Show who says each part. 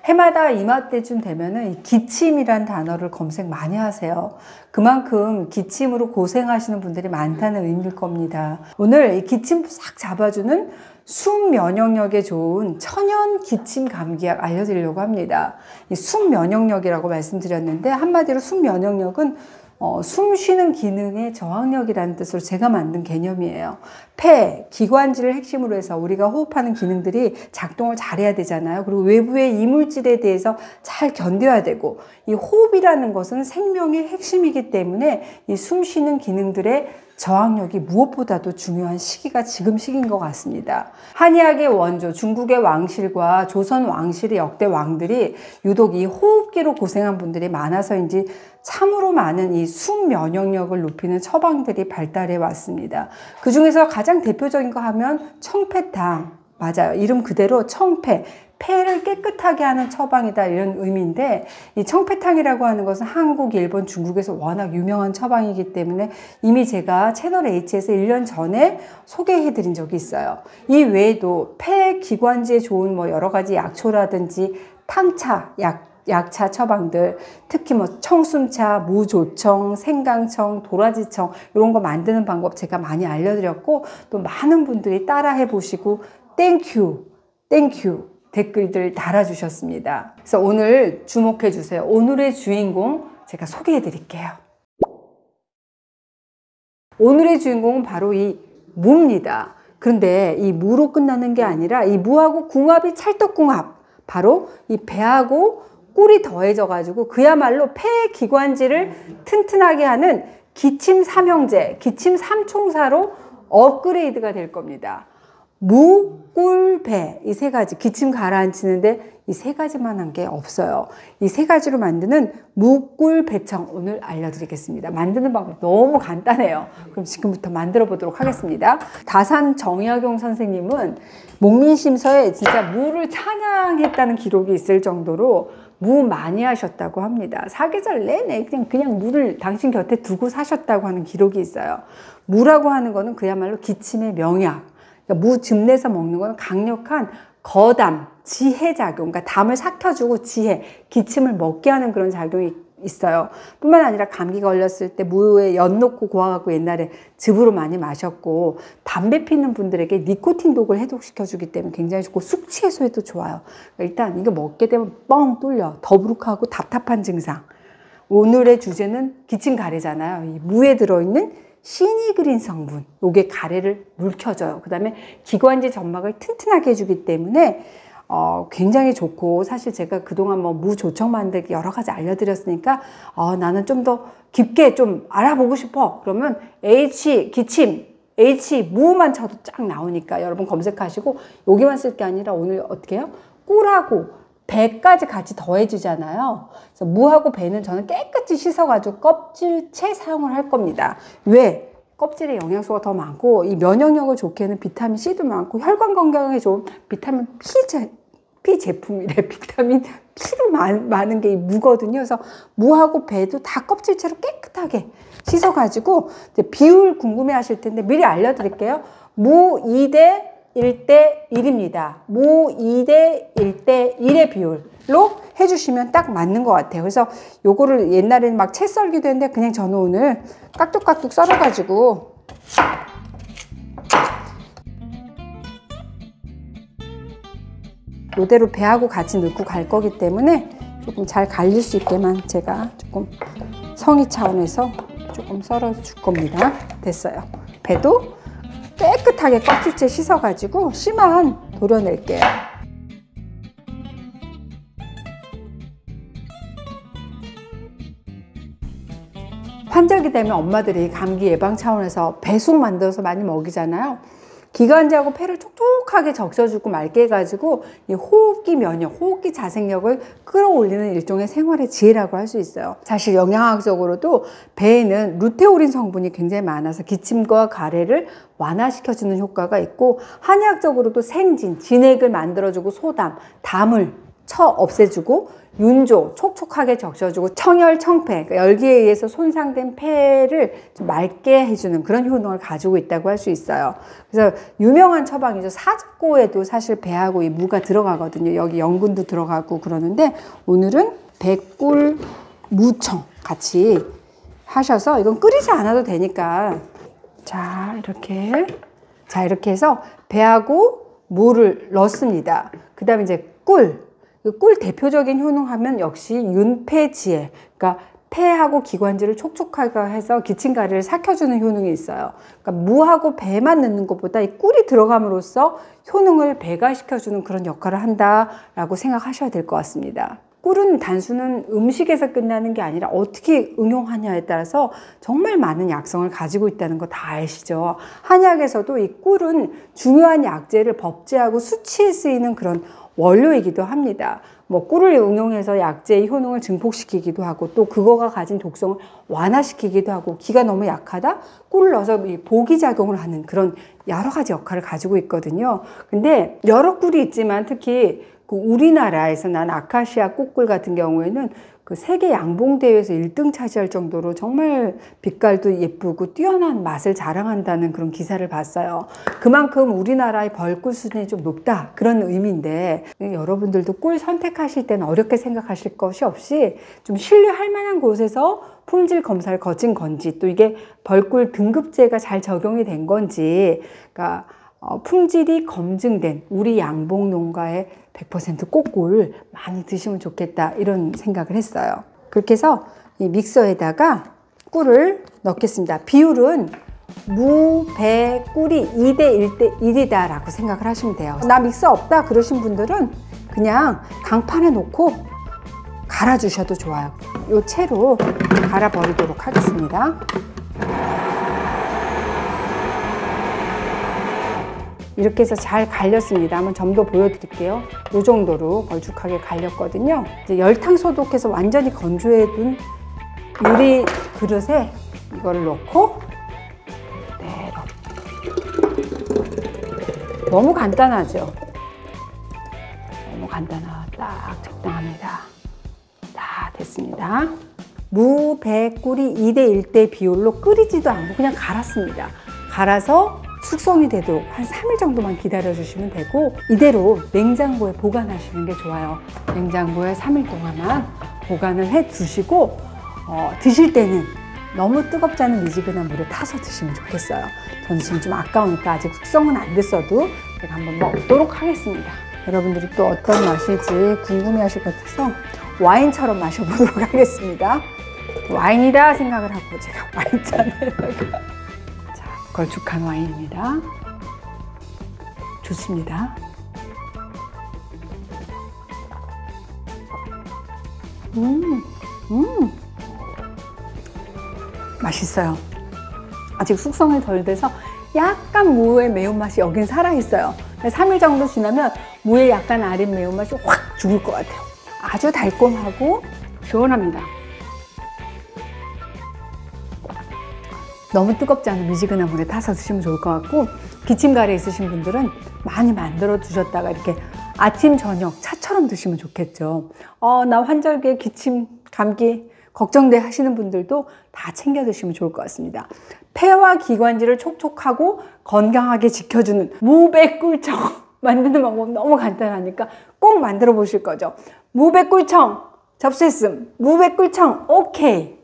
Speaker 1: 해마다 이맘때쯤 되면은 이 기침이란 단어를 검색 많이 하세요. 그만큼 기침으로 고생하시는 분들이 많다는 의미일 겁니다. 오늘 이 기침 싹 잡아주는 숨 면역력에 좋은 천연 기침 감기약 알려드리려고 합니다. 이 숨 면역력이라고 말씀드렸는데 한마디로 숨 면역력은 숨 쉬는 기능의 저항력이라는 뜻으로 제가 만든 개념이에요. 폐, 기관지를 핵심으로 해서 우리가 호흡하는 기능들이 작동을 잘해야 되잖아요. 그리고 외부의 이물질에 대해서 잘 견뎌야 되고, 이 호흡이라는 것은 생명의 핵심이기 때문에 이 숨 쉬는 기능들의 저항력이 무엇보다도 중요한 시기가 지금 시기인 것 같습니다. 한의학의 원조 중국의 왕실과 조선 왕실의 역대 왕들이 유독 이 호흡기로 고생한 분들이 많아서인지 참으로 많은 이 숨 면역력을 높이는 처방들이 발달해 왔습니다. 그 중에서 가장 대표적인 거 하면 청패탕, 맞아요. 이름 그대로 청패, 폐를 깨끗하게 하는 처방이다 이런 의미인데, 이 청패탕이라고 하는 것은 한국, 일본, 중국에서 워낙 유명한 처방이기 때문에 이미 제가 채널 H에서 1년 전에 소개해 드린 적이 있어요. 이 외에도 폐 기관지에 좋은 여러 가지 약초라든지 탕차, 약차 처방들, 특히 청순차, 무조청, 생강청, 도라지청 이런 거 만드는 방법 제가 많이 알려드렸고, 또 많은 분들이 따라 해보시고 땡큐 댓글들 달아주셨습니다. 그래서 오늘 주목해 주세요. 오늘의 주인공 제가 소개해 드릴게요. 오늘의 주인공은 바로 이 무입니다. 그런데 이 무로 끝나는 게 아니라 이 무하고 궁합이 찰떡궁합, 바로 이 배하고 꿀이 더해져 가지고 그야말로 폐 기관지를 튼튼하게 하는 기침 삼형제, 기침 삼총사로 업그레이드가 될 겁니다. 무, 꿀, 배, 이 세 가지, 기침 가라앉히는데 이 세 가지만 한 게 없어요. 이 세 가지로 만드는 무, 꿀, 배청 오늘 알려드리겠습니다. 만드는 방법 너무 간단해요. 그럼 지금부터 만들어 보도록 하겠습니다. 다산 정약용 선생님은 목민심서에 진짜 무를 찬양했다는 기록이 있을 정도로 무 많이 하셨다고 합니다. 사계절 내내 그냥 무를 당신 곁에 두고 사셨다고 하는 기록이 있어요. 무라고 하는 거는 그야말로 기침의 명약. 그러니까 무 즙 내서 먹는 거는 강력한 거담, 지해 작용, 그러니까 담을 삭혀주고 지해, 기침을 먹게 하는 그런 작용이 있어요. 뿐만 아니라 감기 걸렸을 때 무에 연 넣고 고아갖고 옛날에 즙으로 많이 마셨고, 담배 피는 분들에게 니코틴 독을 해독시켜주기 때문에 굉장히 좋고, 숙취 해소에도 좋아요. 그러니까 일단 이거 먹게 되면 뻥 뚫려 더부룩하고 답답한 증상. 오늘의 주제는 기침 가래잖아요. 이 무에 들어있는 시니그린 성분, 요게 가래를 물켜줘요. 그 다음에 기관지 점막을 튼튼하게 해주기 때문에 굉장히 좋고, 사실 제가 그동안 무 조청 만들기 여러 가지 알려드렸으니까 나는 좀 더 깊게 좀 알아보고 싶어. 그러면 H 기침, H 무만 쳐도 쫙 나오니까 여러분 검색하시고, 여기만 쓸 게 아니라 오늘 어떻게 해요? 꿀하고 배까지 같이 더해주잖아요. 그래서 무하고 배는 저는 깨끗이 씻어가지고 껍질채 사용을 할 겁니다. 왜? 껍질에 영양소가 더 많고, 이 면역력을 좋게 하는 비타민 C도 많고, 혈관 건강에 좋은 비타민 P 제품이래. 비타민 P도 많은 게 이 무거든요. 그래서 무하고 배도 다 껍질채로 깨끗하게 씻어가지고, 비율 궁금해 하실 텐데 미리 알려드릴게요. 무 2대 1대 1입니다. 무 2대 1대 1의 비율로 해주시면 딱 맞는 것 같아요. 그래서 요거를 옛날에는 막 채 썰기도 했는데, 그냥 저는 오늘 깍둑깍둑 썰어가지고 요대로 배하고 같이 넣고 갈 거기 때문에 조금 잘 갈릴 수 있게만 제가 조금 성의 차원에서 조금 썰어 줄 겁니다. 됐어요. 배도 깨끗하게 껍질째 씻어가지고 씨만 도려낼게요. 환절기 되면 엄마들이 감기 예방 차원에서 배숙 만들어서 많이 먹이잖아요. 기관지하고 폐를 촉촉하게 적셔주고 맑게 해가지고 이 호흡기 면역, 호흡기 자생력을 끌어올리는 일종의 생활의 지혜라고 할 수 있어요. 사실 영양학적으로도 배에는 루테오린 성분이 굉장히 많아서 기침과 가래를 완화시켜주는 효과가 있고, 한의학적으로도 생진, 진액을 만들어주고 소담, 담을 없애주고 윤조 촉촉하게 적셔주고 청열, 청폐, 그러니까 열기에 의해서 손상된 폐를 좀 맑게 해주는 그런 효능을 가지고 있다고 할 수 있어요. 그래서 유명한 처방이죠. 사tab고에도 사실 배하고 이 무가 들어가거든요. 여기 연근도 들어가고 그러는데 오늘은 배꿀 무청 같이 하셔서 이건 끓이지 않아도 되니까 자 이렇게 해서 배하고 무를 넣습니다. 그 다음에 이제 꿀 대표적인 효능하면 역시 윤폐지혜, 그러니까 폐하고 기관지를 촉촉하게 해서 기침가래를 삭혀주는 효능이 있어요. 그러니까 무하고 배만 넣는 것보다 이 꿀이 들어감으로써 효능을 배가시켜주는 그런 역할을 한다라고 생각하셔야 될 것 같습니다. 꿀은 단순한 음식에서 끝나는 게 아니라 어떻게 응용하냐에 따라서 정말 많은 약성을 가지고 있다는 거 다 아시죠? 한약에서도 이 꿀은 중요한 약재를 법제하고 수치에 쓰이는 그런 원료이기도 합니다. 뭐 꿀을 응용해서 약재의 효능을 증폭시키기도 하고 또 그거가 가진 독성을 완화시키기도 하고 기가 너무 약하다? 꿀을 넣어서 보기작용을 하는 그런 여러 가지 역할을 가지고 있거든요. 근데 여러 꿀이 있지만 특히 그 우리나라에서 난 아카시아 꽃꿀 같은 경우에는 그 세계 양봉대회에서 1등 차지할 정도로 정말 빛깔도 예쁘고 뛰어난 맛을 자랑한다는 그런 기사를 봤어요. 그만큼 우리나라의 벌꿀 수준이 좀 높다 그런 의미인데 여러분들도 꿀 선택하실 때는 어렵게 생각하실 것이 없이 좀 신뢰할 만한 곳에서 품질 검사를 거친 건지 또 이게 벌꿀 등급제가 잘 적용이 된 건지 그러니까 품질이 검증된 우리 양봉 농가의 100% 꽃꿀 많이 드시면 좋겠다 이런 생각을 했어요. 그렇게 해서 이 믹서에다가 꿀을 넣겠습니다. 비율은 무, 배, 꿀이 2대 1대 1이다 라고 생각을 하시면 돼요. 나 믹서 없다 그러신 분들은 그냥 강판에 놓고 갈아 주셔도 좋아요. 이 채로 갈아 버리도록 하겠습니다. 이렇게 해서 잘 갈렸습니다. 한번 점도 보여드릴게요. 이 정도로 걸쭉하게 갈렸거든요. 이제 열탕 소독해서 완전히 건조해 둔 유리 그릇에 이거를 넣고 그대로. 너무 간단하죠? 너무 간단하고 딱 적당합니다. 다 됐습니다. 무, 배, 꿀이 2대 1대 비율로 끓이지도 않고 그냥 갈았습니다. 갈아서 숙성이 되도록 한 3일 정도만 기다려 주시면 되고 이대로 냉장고에 보관하시는 게 좋아요. 냉장고에 3일 동안만 보관을 해 두시고 드실 때는 너무 뜨겁지 않은 미지근한 물에 타서 드시면 좋겠어요. 저는 지금 좀 아까우니까 아직 숙성은 안 됐어도 제가 한번 먹도록 하겠습니다. 여러분들이 또 어떤 맛일지 궁금해 하실 것 같아서 와인처럼 마셔보도록 하겠습니다. 와인이다 생각을 하고 제가 와인잔에다가 걸쭉한 와인입니다. 좋습니다. 맛있어요. 아직 숙성이 덜 돼서 약간 무의 매운맛이 여긴 살아있어요. 3일 정도 지나면 무의 약간 아린 매운맛이 확 죽을 것 같아요. 아주 달콤하고 시원합니다. 너무 뜨겁지 않은 미지근한 물에 타서 드시면 좋을 것 같고 기침가래 있으신 분들은 많이 만들어 두셨다가 이렇게 아침 저녁 차처럼 드시면 좋겠죠. 나 환절기에 기침 감기 걱정돼 하시는 분들도 다 챙겨 드시면 좋을 것 같습니다. 폐와 기관지를 촉촉하고 건강하게 지켜주는 무배꿀청 만드는 방법 너무 간단하니까 꼭 만들어 보실 거죠. 무배꿀청 접수했음. 무배꿀청 오케이.